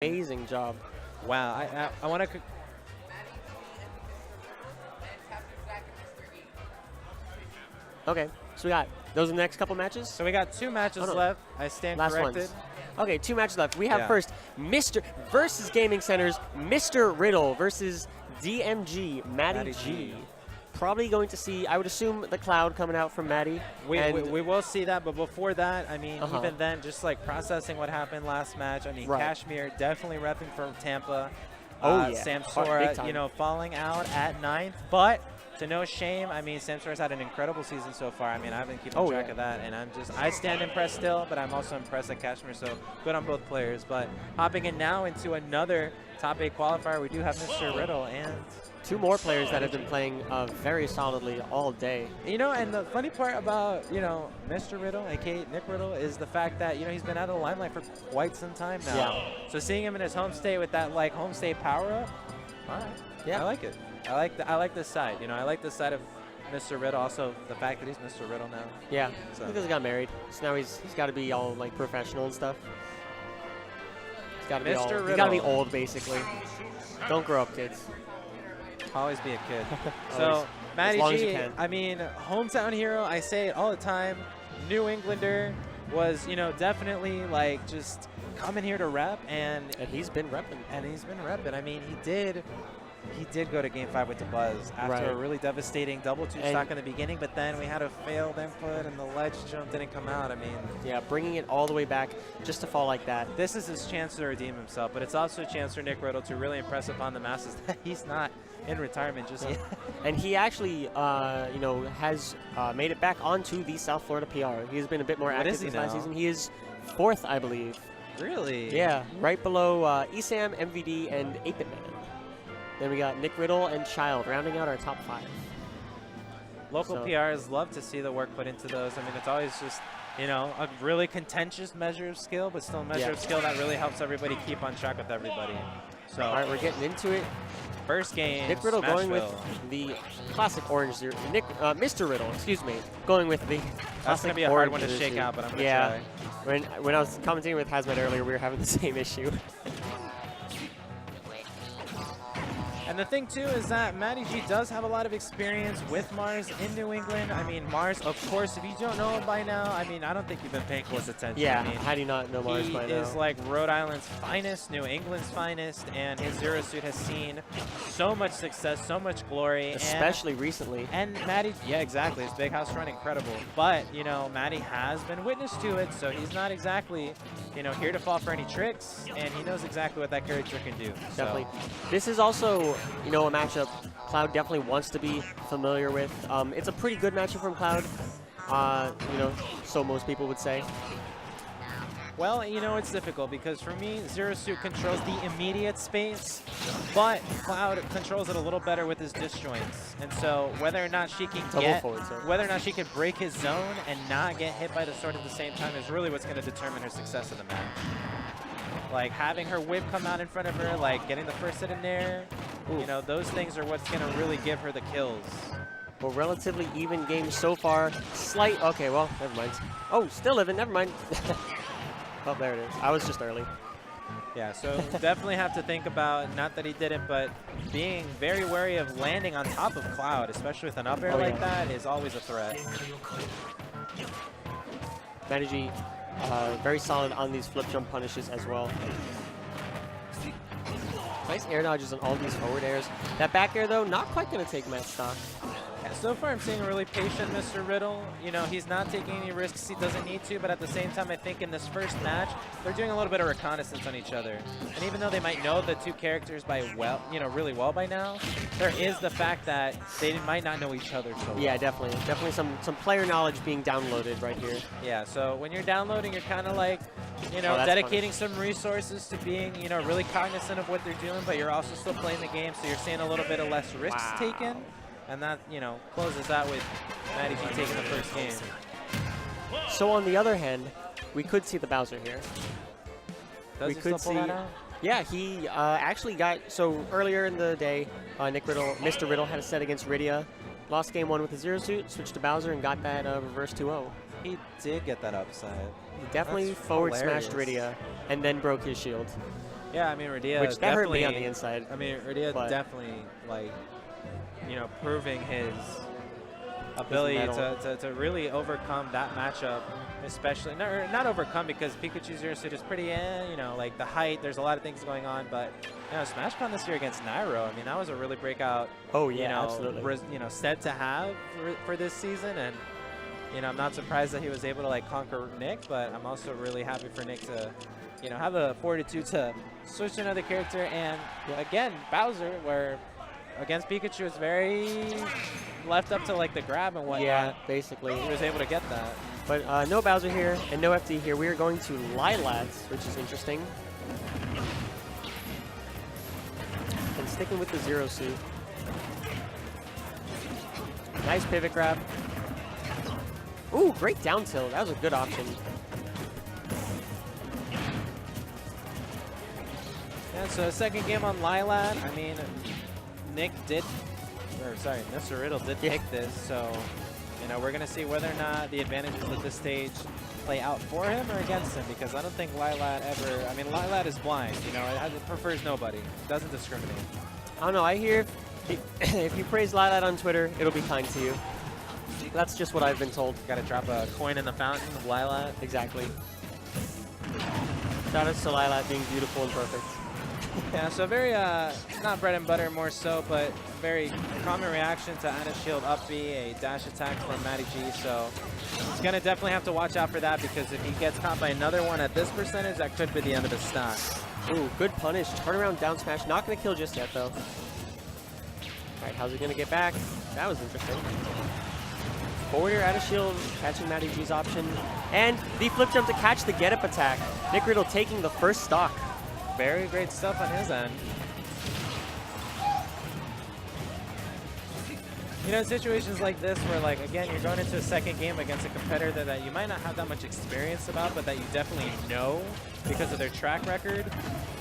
Amazing job. Wow. I want to. Okay, so we got those are the next couple matches. So we got 2 matches left. I stand Last corrected. ones. Okay, 2 matches left. We have first Mr. versus Gaming Center's Mr. Riddle versus DMG MattyG. Probably going to see, I would assume, the Cloud coming out from Matty. We will see that, but before that, I mean, even then, just like processing what happened last match. I mean, Kashmir definitely repping for Tampa. Samsora, you know, falling out at 9th, but to no shame, I mean, Samsora's had an incredible season so far. I mean, I've been keeping track of that, and I stand impressed still, but I'm also impressed at Kashmir, so good on both players. But hopping in now into another top 8 qualifier, we do have Mr. Riddle and 2 more players that have been playing very solidly all day. You know, and the funny part about, you know, Mr. Riddle, aka Nick Riddle, is the fact that, you know, he's been out of the limelight for quite some time now. Yeah. So seeing him in his home state with that, like, home state power-up, all right. Yeah. I like it. I like this side. You know, I like this side of Mr. Riddle. Also, the fact that he's Mr. Riddle now. Yeah, so. because he got married. So now he's got to be all, like, professional and stuff. He's got to be old, basically. Don't grow up, kids. Always be a kid. So, MattyG, I mean, hometown hero, I say it all the time. New Englander was, you know, definitely, like, just coming here to rep. And he's been repping. I mean, he did go to Game 5 with the Buzz after a really devastating double 2 stock in the beginning, but then we had a failed input and the ledge jump didn't come out. I mean, yeah, bringing it all the way back just to fall like that. This is his chance to redeem himself, but it's also a chance for Nick Riddle to really impress upon the masses that he's not in retirement just yet. And he actually, you know, has made it back onto the South Florida PR. He's been a bit more active this last season. He is 4th, I believe. Really? Yeah, right below ESAM, MVD, and 8-Bit Man. Then we got Nick Riddle and Child rounding out our top 5. Local PRs love to see the work put into those. I mean, it's always just, you know, a really contentious measure of skill, but still a measure of skill that really helps everybody keep on track with everybody. So, all right, we're getting into it. First game, Nick Riddle going with the classic orange zero. Mr. Riddle, excuse me, going with the classic. That's gonna be a hard one to shake out, but I'm gonna try. When I was commenting with Hazmat earlier, we were having the same issue. And the thing, too, is that MattyG does have a lot of experience with Mars in New England. I mean, Mars, of course, if you don't know him by now, I mean, I don't think you've been paying close attention. Yeah, I mean, how do you not know Mars by now? He is like Rhode Island's finest, New England's finest, and his Zero Suit has seen so much success, so much glory. Especially recently. And Matty, yeah, exactly. His big house run, incredible. But, you know, Matty has been witness to it, so he's not exactly, you know, here to fall for any tricks, and he knows exactly what that character can do. Definitely. So. This is also, you know, a matchup Cloud definitely wants to be familiar with. It's a pretty good matchup from Cloud, you know, so most people would say. Well, you know, it's difficult because for me, Zero Suit controls the immediate space, but Cloud controls it a little better with his disjoints. And so whether or not she can break his zone and not get hit by the sword at the same time is really what's going to determine her success in the match. Like having her whip come out in front of her, like getting the first hit in there, you know, those things are what's going to really give her the kills. Well, relatively even game so far. Okay, well, never mind. Oh, still living, never mind. Oh, there it is. I was just early. Yeah, so definitely have to think about, not that he didn't, but being very wary of landing on top of Cloud, especially with an up air like that, is always a threat. MattyG, very solid on these flip jump punishes as well. Nice air dodges on all these forward airs. That back air, though, not quite going to take match stock. Yeah, so far, I'm seeing a really patient Mr. Riddle. You know, he's not taking any risks he doesn't need to, but at the same time, I think in this first match, they're doing a little bit of reconnaissance on each other. And even though they might know the 2 characters really well by now, there is the fact that they might not know each other so well. Yeah, definitely. Definitely some player knowledge being downloaded right here. Yeah, so when you're downloading, you're kind of like, you know, dedicating some resources to being, you know, really cognizant of what they're doing, but you're also still playing the game, so you're seeing a little bit of less risks taken. And that, you know, closes out with MattyG taking the first game. So on the other hand, we could see the Bowser here. Does he still pull that out? Yeah, he actually got, so earlier in the day, Mr. Riddle had a set against Rydia. Lost game 1 with the Zero Suit, switched to Bowser, and got that reverse 2-0. He did get that upside. He definitely forward smashed Rydia and then broke his shield. Yeah, I mean, Riddle which that hurt me on the inside. I mean, Riddle definitely, like, you know, proving his ability to really overcome that matchup, especially not overcome, because Pikachu Zero Suit is pretty, you know, like the height. There's a lot of things going on, but you know, SmashCon this year against Nairo, I mean, that was a really breakout. Oh yeah, you know, absolutely. You know, set to have for this season, and you know, I'm not surprised that he was able to like conquer Nick, but I'm also really happy for Nick to, you know, have the fortitude to switch to another character, and again, Bowser, where against Pikachu is very left up to like the grab and whatnot. Yeah, basically. He was able to get that. But no Bowser here and no FD here. We are going to Lilats, which is interesting. And sticking with the Zero Suit. Nice pivot grab. Ooh, great down tilt. That was a good option. Yeah, so second game on Lilat. I mean, Nick did, or sorry, Mr. Riddle did pick this, so you know, we're gonna see whether or not the advantages of this stage play out for him or against him, because I don't think Lilat ever, I mean, Lilat is blind, you know, it prefers nobody, doesn't discriminate. I don't know, I hear if you praise Lilat on Twitter, it'll be kind to you. That's just what I've been told. Gotta drop a coin in the fountain of Lilat. Exactly. Shout out to Lilat being beautiful and perfect. Yeah, so very, not bread and butter more so, but very common reaction to Anna Shield up B, a dash attack from MattyG, so he's going to definitely have to watch out for that, because if he gets caught by another one at this percentage, that could be the end of his stock. Ooh, good punish. Turnaround down smash. Not going to kill just yet, though. All right, how's he going to get back? That was interesting. Forward air out of shield, catching MattyG's option. And the flip jump to catch the get-up attack. Nick Riddle taking the first stock. Very great stuff on his end. You know, in situations like this where, like, again, you're going into a second game against a competitor that you might not have that much experience about, but that you definitely know because of their track record,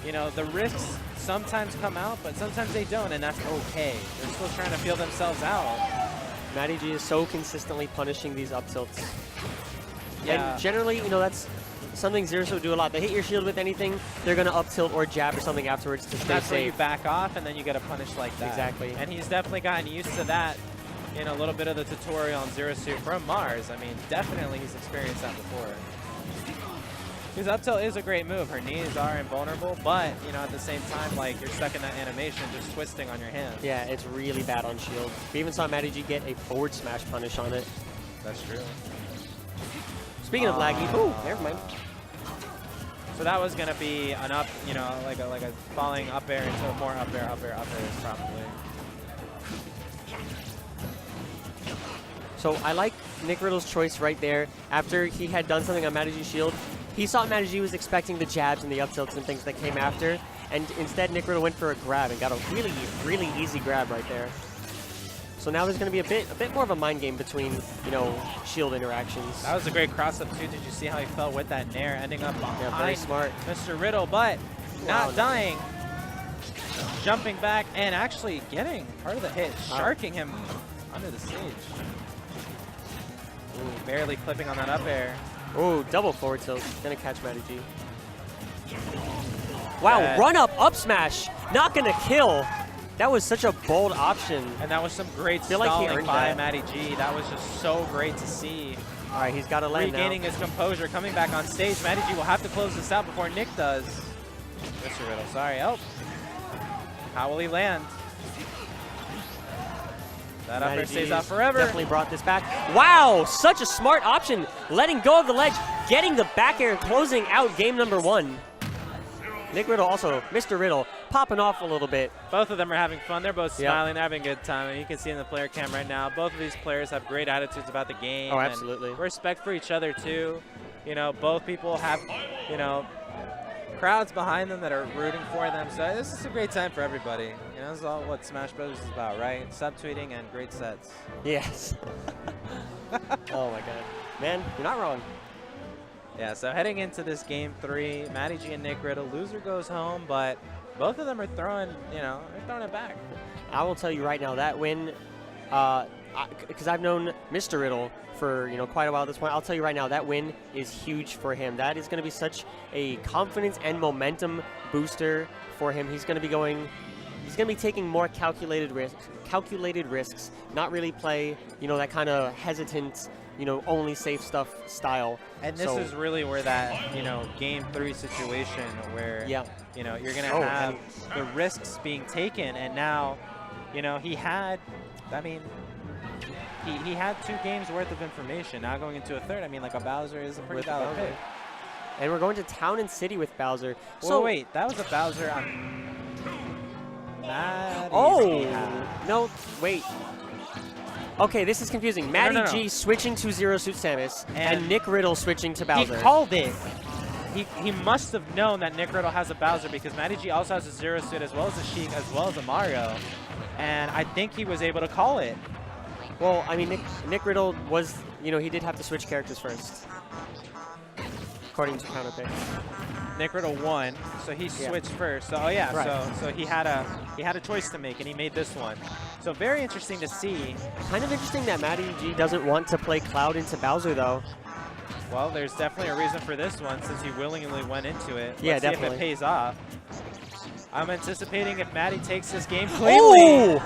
you know, the risks sometimes come out, but sometimes they don't, and that's okay. They're still trying to feel themselves out. MattyG is so consistently punishing these up tilts. Yeah. And generally, you know, that's something Zero Suit do a lot. They hit your shield with anything, they're going to up tilt or jab or something afterwards to stay That's safe. where you back off, and then you get a punish like that. Exactly. And he's definitely gotten used to that in a little bit of the tutorial on Zero Suit from Mars. I mean, definitely he's experienced that before. Because up tilt is a great move. Her knees are invulnerable, but, you know, at the same time, like, you're stuck in that animation just twisting on your hand. Yeah, it's really bad on shield. We even saw MattyG get a forward smash punish on it. That's true. Speaking of laggy, ooh, never mind. So that was going to be an up, you know, like a falling up air into more up air probably. So I like Nick Riddle's choice right there. After he had done something on MattyG's shield, he saw MattyG was expecting the jabs and the up tilts and things that came after, and instead Nick Riddle went for a grab and got a really, really easy grab right there. So now there's going to be a bit more of a mind game between, you know, shield interactions. That was a great cross-up, too. Did you see how he fell with that nair, ending up behind very smart. Mr. Riddle, but not dying. Jumping back and actually getting part of the hit, sharking him under the stage. Ooh, barely clipping on that up air. Ooh, double forward tilt. Going to catch MattyG. Wow, run up smash. Not going to kill. That was such a bold option. And that was some great stalling by MattyG. That was just so great to see. All right, he's got to land regaining his composure, coming back on stage. MattyG will have to close this out before Nick does. Mr. Riddle, sorry. Oh. How will he land? That up air stays out forever. Definitely brought this back. Wow, such a smart option. Letting go of the ledge, getting the back air and closing out game number 1. Nick Riddle also, Mr. Riddle, popping off a little bit. Both of them are having fun. They're both smiling. They're having a good time. And you can see in the player cam right now, both of these players have great attitudes about the game. Oh, absolutely. And respect for each other, too. You know, both people have, you know, crowds behind them that are rooting for them. So this is a great time for everybody. You know, this is all what Smash Bros. Is about, right? Subtweeting and great sets. Yes. Oh, my God. Man, you're not wrong. Yeah, so heading into this game 3, MattyG and Nick Riddle, loser goes home, but both of them are throwing, you know, they're throwing it back. I will tell you right now, that win, because I've known Mr. Riddle for, you know, quite a while at this point, I'll tell you right now, that win is huge for him. That is going to be such a confidence and momentum booster for him. He's going to be going. He's going to be taking more calculated risks, not really play, you know, that kind of hesitant, you know, only safe stuff style. And this is really where that, you know, game 3 situation where, you know, you're going to have the risks being taken. And now, you know, he had, I mean, he had 2 games worth of information. Now going into a third, I mean, like a Bowser is a pretty valid pick. And we're going to Town and City with Bowser. So wait, that was a Bowser on no, wait. Okay, this is confusing. MattyG switching to Zero Suit Samus and Nick Riddle switching to Bowser. He called it. He must have known that Nick Riddle has a Bowser because MattyG also has a Zero Suit as well as a Sheik as well as a Mario. And I think he was able to call it. Well, I mean, Nick Riddle was, you know, he did have to switch characters first, according to counterpick. Nick Riddle won, so he switched first. So so he had a choice to make, and he made this one. So very interesting to see. Kind of interesting that MattyG doesn't want to play Cloud into Bowser though. Well, there's definitely a reason for this one since he willingly went into it. Yeah, Let's see definitely. if it pays off. I'm anticipating if Matty takes this game cleanly.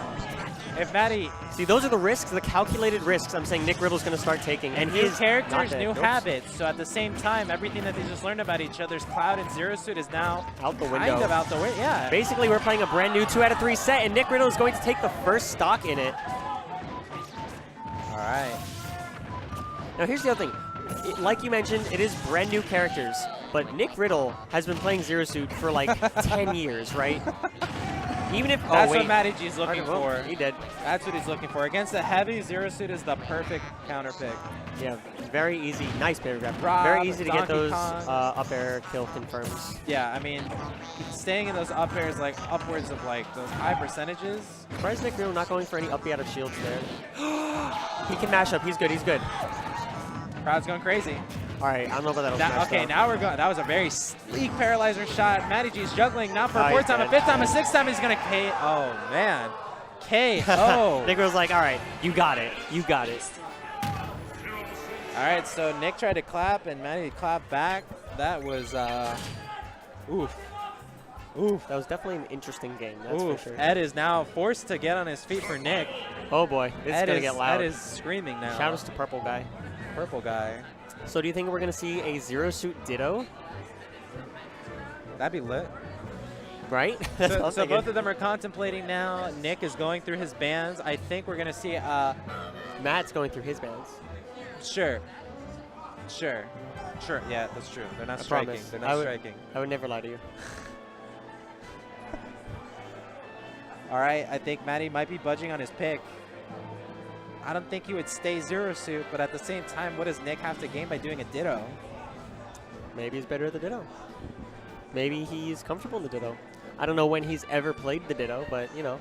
If Matty... See, those are the risks, the calculated risks I'm saying Nick Riddle's going to start taking. And his characters, new habits. So at the same time, everything that they just learned about each other's Cloud and Zero Suit is now out the window. Kind of out the window, yeah. Basically, we're playing a brand new 2 out of 3 set, and Nick Riddle is going to take the first stock in it. All right. Now, here's the other thing. Like you mentioned, it is brand new characters, but Nick Riddle has been playing Zero Suit for like 10 years, right? Even if that's what MattyG is looking for. He did. That's what he's looking for. Against the heavy, Zero Suit is the perfect counter pick. Yeah, very easy. Nice paragraph. Very easy to get those up air kill confirms. Yeah, I mean, staying in those up airs like upwards of like those high percentages. Surprised Nick Riddle not going for any up out of shields there. He can mash up. He's good. He's good. Crowd's going crazy. All right, I don't know about that. Okay, now we're going. That was a very sleek paralyzer shot. MattyG's juggling now for a 4th time, a 5th time, a 6th time. He's going to K. Oh, man. KO. Nick was like, all right, you got it. You got it. All right, so Nick tried to clap, and Matty clapped back. That was, oof. Oof. That was definitely an interesting game, that's for sure. Ed is now forced to get on his feet for Nick. Oh, boy. It's going to get loud. Ed is screaming now. Shout-outs to Purple Guy. Purple Guy. So do you think we're going to see a Zero Suit Ditto? That'd be lit. Right? So both of them are contemplating now. Nick is going through his bands. I think we're going to see... Matt's going through his bands. Sure. Yeah, that's true. They're not striking. Promise. They're not striking. I would never lie to you. All right, I think Matty might be budging on his pick. I don't think he would stay Zero Suit, but at the same time, what does Nick have to gain by doing a Ditto? Maybe he's better at the Ditto. Maybe he's comfortable in the Ditto. I don't know when he's ever played the Ditto, but, you know.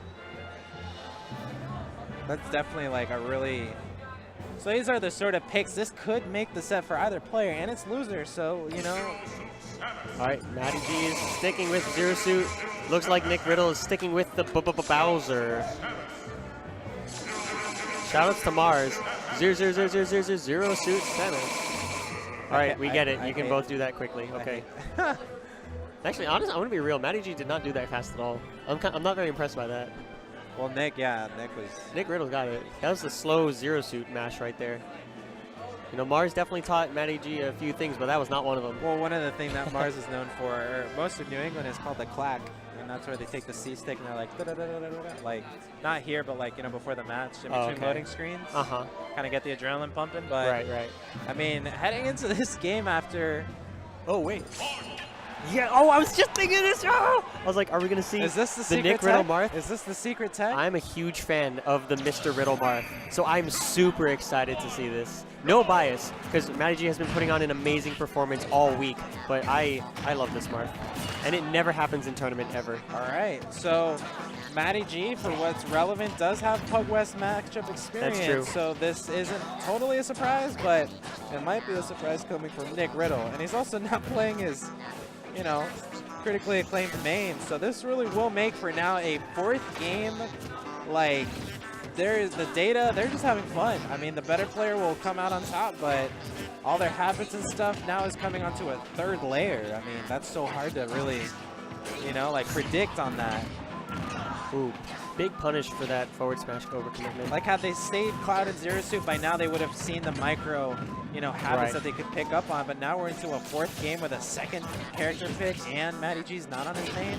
That's definitely like a really... So these are the sort of picks. This could make the set for either player, and it's loser, so, you know. All right, MattyG is sticking with Zero Suit. Looks like Nick Riddle is sticking with the Bowser. Shoutouts to Mars. 0 Zero Suit 7. All right, we get it. You can both do that quickly. Okay. Actually, honestly, I want to be real. MattyG did not do that fast at all. I'm not very impressed by that. Well, Nick Riddle got it. That was the slow Zero Suit mash right there. You know, Mars definitely taught MattyG a few things, but that was not one of them. Well, one of the things that Mars is known for, or most of New England, is called the clack. And that's where they take the C stick and they're like, da-da-da-da-da-da. Like, not here, but like, you know, before the match, in between loading screens. Kind of get the adrenaline pumping. But, right. I mean, heading into this game after... Oh, wait. Yeah, I was just thinking this. Oh! I was like, are we going to see the Nick Riddle Marth? Is this the secret tech? I'm a huge fan of the Mr. Riddle Marth, so I'm super excited to see this. No bias, because MattyG has been putting on an amazing performance all week, but I love this Marth. And it never happens in tournament ever. All right, so MattyG, for what's relevant, does have Pug West matchup experience. That's true. So this isn't totally a surprise, but it might be a surprise coming from Nick Riddle. And he's also not playing his, you know, critically acclaimed main. So this really will make for now a 4th game. Like, there is the data, they're just having fun. I mean, the better player will come out on top, but all their habits and stuff now is coming onto a 3rd layer. I mean, that's so hard to really you know, like predict on that. Ooh, big punish for that forward smash overcommitment. Like had they stayed Cloud and Zero Suit, by now they would have seen the micro, you know, habits that they could pick up on. But now we're into a 4th game with a 2nd character pick, and MattyG's not on his main.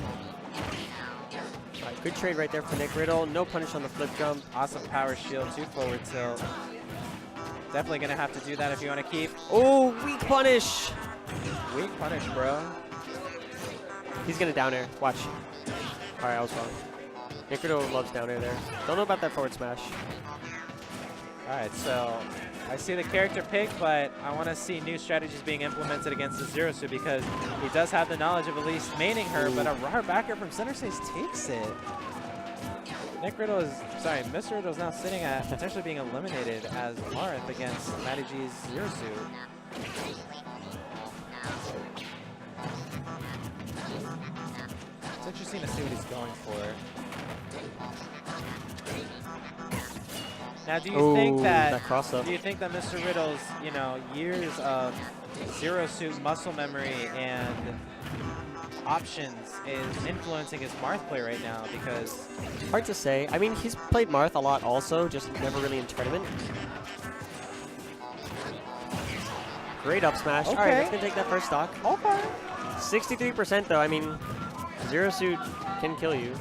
All right, good trade right there for Nick Riddle. No punish on the flip jump. Awesome power shield, 2 forward tilt. Definitely gonna have to do that if you want to keep. Oh, weak punish. Weak punish, bro. He's gonna down air. Watch. All right, I was wrong. Nick Riddle loves down air there. Don't know about that forward smash. All right, so I see the character pick, but I want to see new strategies being implemented against the Zero Suit because he does have the knowledge of at least maining her, but a raw backer from center stage takes it. Nick Riddle is, sorry, Mr. Riddle is now sitting at potentially being eliminated as Marth against MattyG's Zero Suit. It's interesting to see what he's going for. Now, do you think that Mr. Riddle's, you know, years of Zero Suit muscle memory and options is influencing his Marth play right now? Because hard to say. I mean, he's played Marth a lot also, just never really in tournament. Great up smash. Okay. All right, that's gonna take that first stock. Okay. 63% though. I mean, Zero Suit can kill you.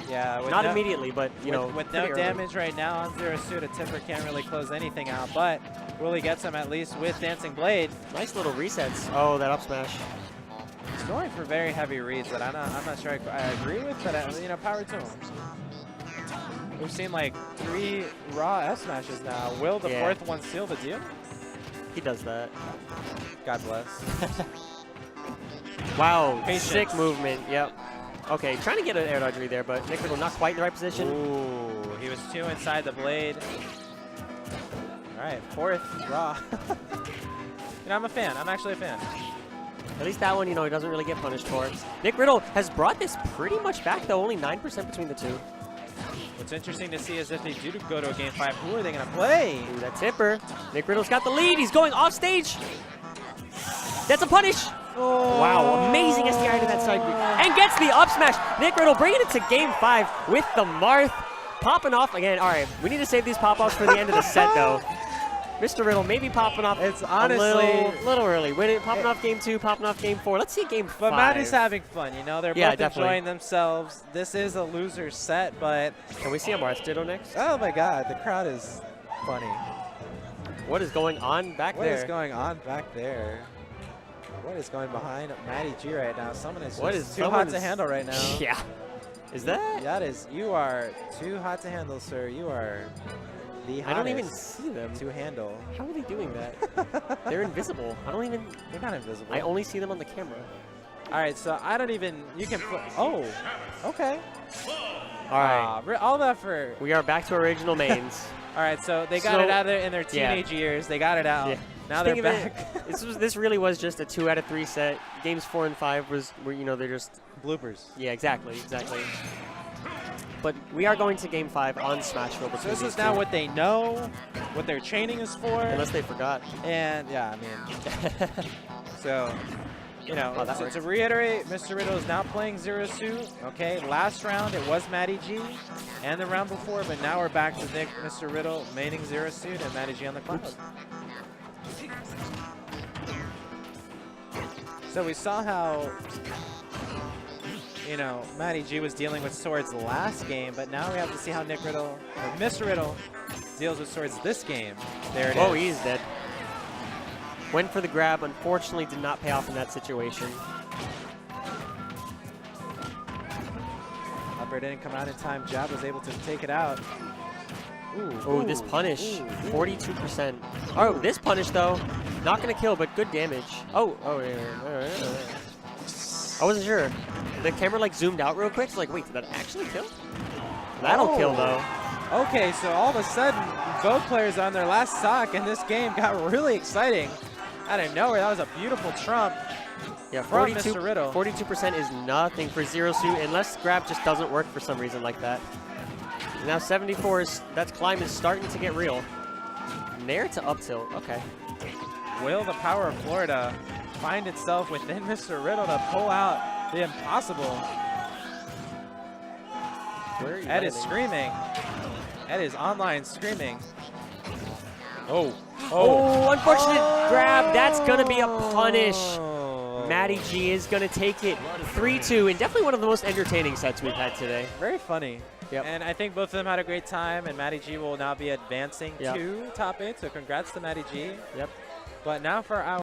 Yeah, not immediately, but you know, with no damage right now on Zero Suit, a Tipper can't really close anything out. But Willie gets him at least with Dancing Blade. Nice little resets. Oh, that up smash. He's going for very heavy reads that I'm not sure I agree with, but you know, power to him. We've seen like 3 raw F smashes now. Will the 4th one seal the deal? He does that. God bless. Wow, sick movement. Yep. Okay, trying to get an air dodge read there, but Nick Riddle not quite in the right position. Ooh, he was 2 inside the blade. All right, 4th raw. You know, I'm a fan. I'm actually a fan. At least that one, you know, he doesn't really get punished for. Nick Riddle has brought this pretty much back, though. Only 9% between the two. What's interesting to see is if they do go to a game 5, who are they going to play? Ooh, that tipper. Nick Riddle's got the lead. He's going off stage. That's a punish. Oh. Wow, amazing SDI to that side B. And gets the up smash. Nick Riddle bringing it to game 5 with the Marth. Popping off again. All right, we need to save these pop-offs for the end of the set, though. Mr. Riddle maybe popping off it's honestly a little early. Popping off game 2, popping off game 4. Let's see game 5. But Matty's having fun, you know. They're both enjoying themselves. This is a loser set, but... Can we see a Marth Ditto next? Oh, my God. The crowd is funny. What is going on back there? What is going on back there? What is going behind MattyG right now? Someone is just too hot to handle right now. Yeah. Is that? That is. You are too hot to handle, sir. You are the hottest. I don't even see them to handle. How are they doing that? They're invisible. I don't even. They're not invisible. I only see them on the camera. All right, so I don't even. You can put. Oh. Okay. All right. All that for. We are back to original mains. All right, so they got it out there in their teenage years. They got it out. Yeah. Now they're back. This really was just a 2 out of 3 set. Games 4 and 5 were, you know, they're just bloopers. Yeah, exactly. But we are going to game 5 on Smashville. So this is now what they know, what their training is for. Unless they forgot. And yeah, I mean, so you know, to reiterate, Mr. Riddle is now playing Zero Suit. Okay, last round it was MattyG, and the round before, but now we're back to Mr. Riddle maining Zero Suit and MattyG on the cloud. Oops. So we saw how, you know, MattyG was dealing with swords last game, but now we have to see how Nick Riddle, or Mr. Riddle, deals with swords this game. There it is. Oh, he's dead. Went for the grab, unfortunately did not pay off in that situation. Upper didn't come out in time. Jab was able to take it out. Ooh, this punish, 42%. Oh, this punish though, not gonna kill, but good damage. Oh, yeah. I wasn't sure. The camera like zoomed out real quick. So like, wait, did that actually kill? That'll kill though. Okay, so all of a sudden, both players on their last stock, and this game got really exciting. Out of nowhere, that was a beautiful trump. Yeah, from Mr. Riddle. 42% is nothing for Zero Suit unless grab just doesn't work for some reason like that. Now 74 that climb is starting to get real. Nair to up tilt, okay. Will the power of Florida find itself within Mr. Riddle to pull out The impossible. Ed is screaming. Ed is online screaming. Oh. Unfortunate grab. That's going to be a punish. MattyG is going to take it 3-2, and definitely one of the most entertaining sets we've had today. Very funny. Yep. And I think both of them had a great time, and MattyG will now be advancing to top 8, so congrats to MattyG. Yep. But now for our